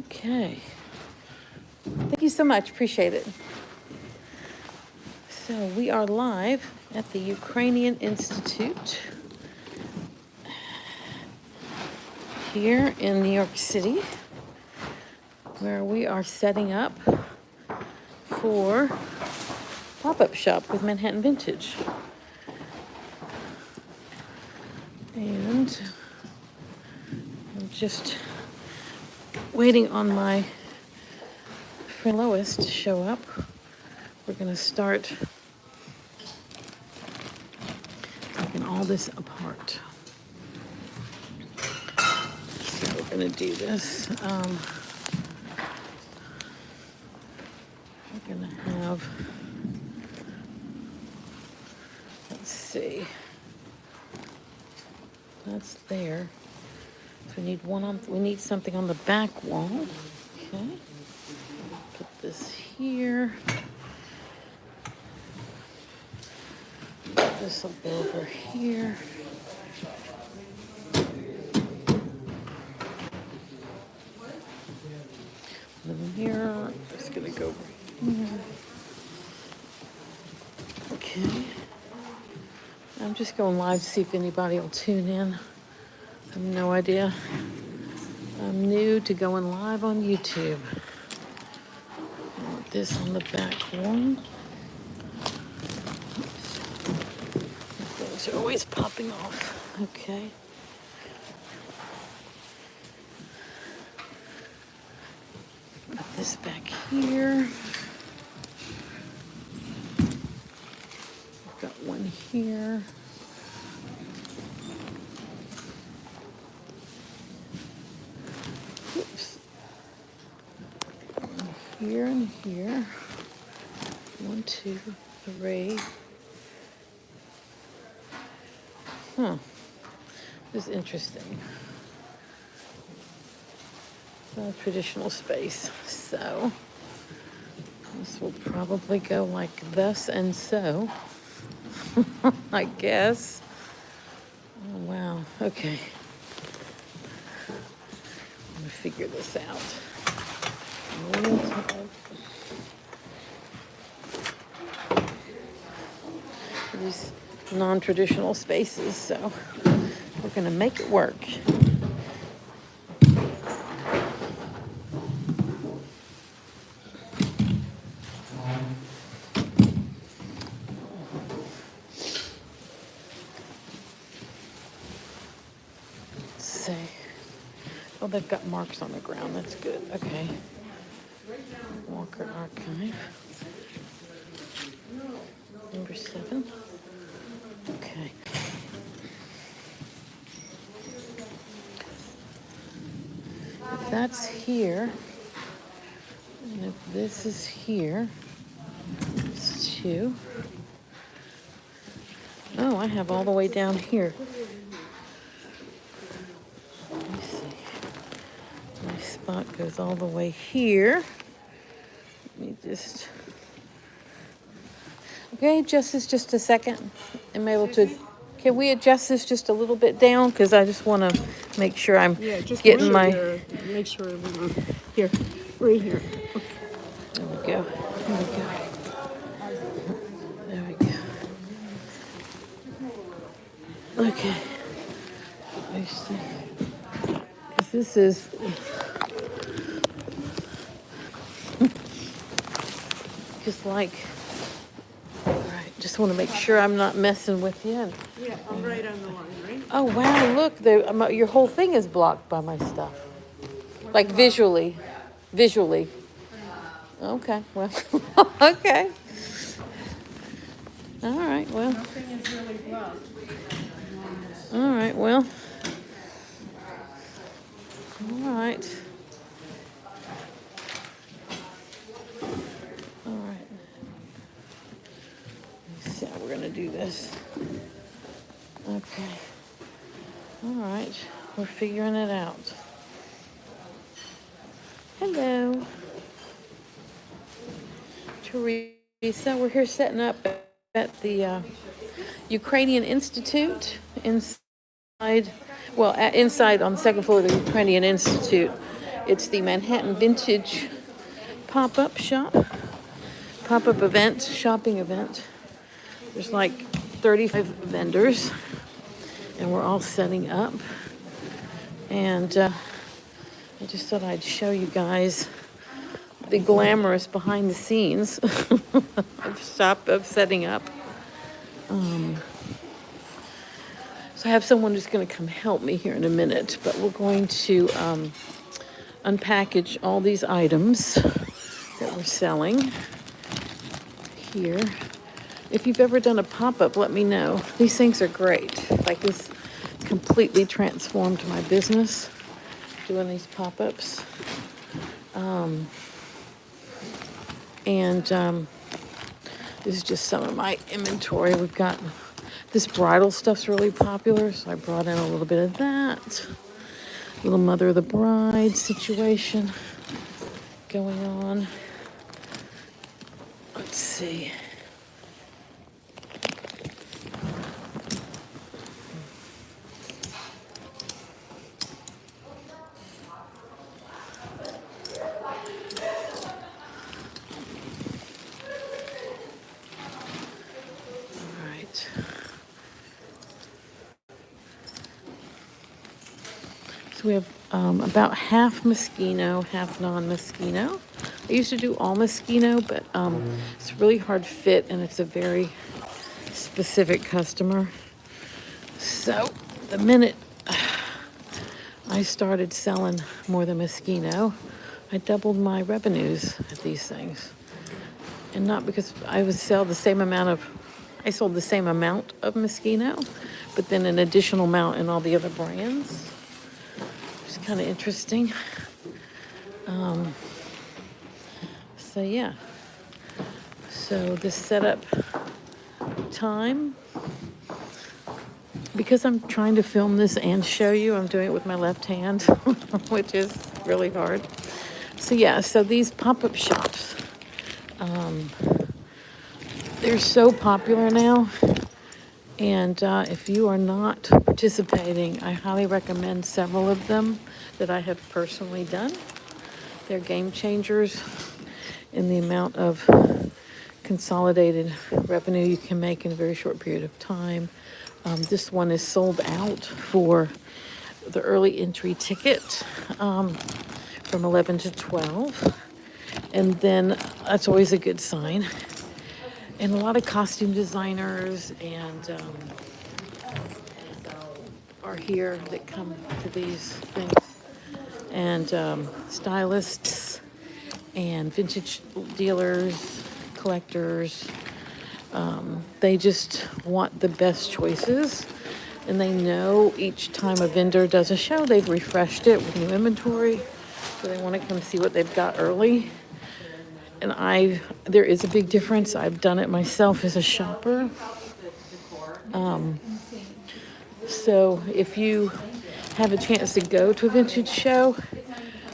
Okay. Thank you so much. Appreciate it. So we are live at the Ukrainian Institute here in New York City, where we are setting up for pop-up shop with Manhattan Vintage. And I'm just waiting on my friend Lois to show up. We're gonna start taking all this apart. So we're gonna do this. We're gonna have, let's see, that's there. So we need something on the back wall. Okay. Put this here. This will go over here. The mirror is gonna go over here. Okay. I'm just going live to see if anybody will tune in. I have no idea. I'm new to going live on YouTube. I want this on the back wall. Things are always popping off. Okay. Put this back here. I've got one here. Oops. One here and here. 1, 2, 3. This is interesting. It's a traditional space, so this will probably go like thus and so. I guess. Oh wow. Okay. I'm gonna figure this out. These non-traditional spaces, so we're gonna make it work. Let's see. Oh, they've got marks on the ground. That's good. Okay. Walker Archive. Number 7. Okay. If that's here, and if this is here, it's 2. Oh, I have all the way down here. Let me see. My spot goes all the way here. Let me just... Okay, adjust this just a second. I'm able to... Can we adjust this just a little bit down? Because I just want to make sure I'm getting my... Make sure everyone... Here, right here. Okay. There we go. There we go. There we go. Okay. Let me see. Because this is... just like... Just want to make sure I'm not messing with you. Yeah, I'm right on the line, right? Oh, wow, look, your whole thing is blocked by my stuff. Like visually. Visually. Okay, well, okay. All right, well. Nothing is really blocked. All right, well. All right. All right. Let's see how we're going to do this. Okay. All right. We're figuring it out. Hello. Teresa, we're here setting up at the Ukrainian Institute inside, inside on the second floor of the Ukrainian Institute. It's the Manhattan Vintage pop-up shop, pop-up event, shopping event. There's like 35 vendors, and we're all setting up. And I just thought I'd show you guys the glamorous behind the scenes of setting up. So I have someone who's going to come help me here in a minute, but we're going to unpackage all these items that we're selling here. If you've ever done a pop-up, let me know. These things are great. Like this completely transformed my business, doing these pop-ups. This is just some of my inventory. We've got this bridal stuff's really popular, so I brought in a little bit of that. Little mother of the bride situation going on. Let's see. We have about half Moschino, half non-Moschino. I used to do all Moschino, but it's a really hard fit, and it's a very specific customer. So the minute I started selling more than Moschino, I doubled my revenues at these things. And not because I would sell the same amount of, I sold the same amount of Moschino, but then an additional amount in all the other brands. Kind of interesting. So yeah. So this setup time, because I'm trying to film this and show you, I'm doing it with my left hand, which is really hard. So yeah, so these pop-up shops, they're so popular now. And if you are not participating, I highly recommend several of them that I have personally done. They're game changers in the amount of consolidated revenue you can make in a very short period of time. This one is sold out for the early entry ticket from 11 to 12. And then that's always a good sign. And a lot of costume designers and are here that come to these things. And stylists and vintage dealers, collectors. They just want the best choices. And they know each time a vendor does a show, they've refreshed it with new inventory. So they want to come see what they've got early. And there is a big difference. I've done it myself as a shopper. So if you have a chance to go to a vintage show,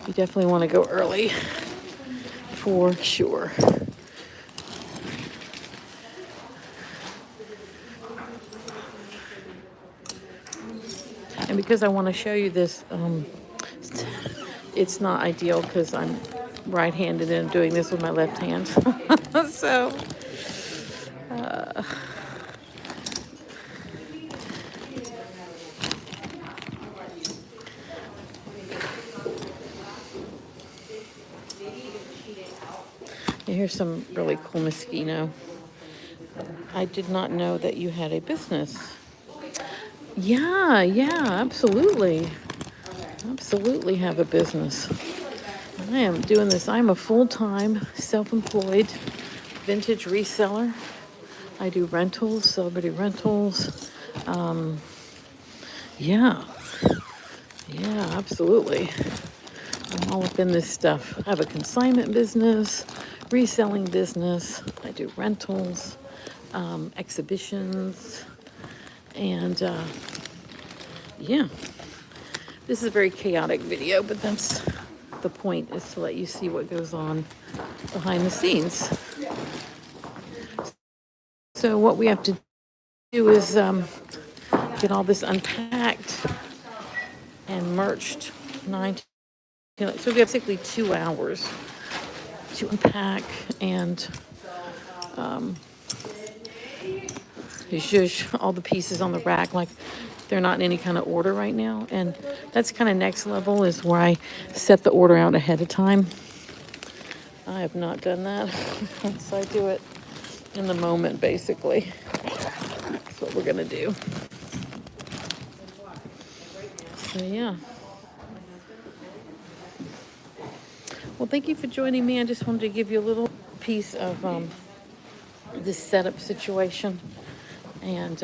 you definitely want to go early for sure. And because I want to show you this, it's not ideal because I'm right-handed and I'm doing this with my left hand. So, here's some really cool Moschino. I did not know that you had a business. Yeah, absolutely. Absolutely have a business. I am doing this. I'm a full-time, self-employed vintage reseller. I do rentals, celebrity rentals. Yeah, absolutely. I'm all up in this stuff. I have a consignment business, reselling business. I do rentals, exhibitions, and yeah. This is a very chaotic video, but that's the point, is to let you see what goes on behind the scenes. So what we have to do is get all this unpacked and merched 9 You know, so we have basically 2 hours to unpack and zhuzh all the pieces on the rack like they're not in any kind of order right now. And that's kind of next level is where I set the order out ahead of time. I have not done that. So I do it in the moment, basically. That's what we're gonna do. So yeah. Well, thank you for joining me. I just wanted to give you a little piece of this setup situation. And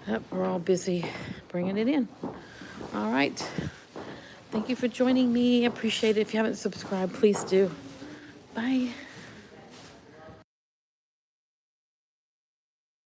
yep, we're all busy bringing it in. All right. Thank you for joining me. I appreciate it. If you haven't subscribed, please do. Bye.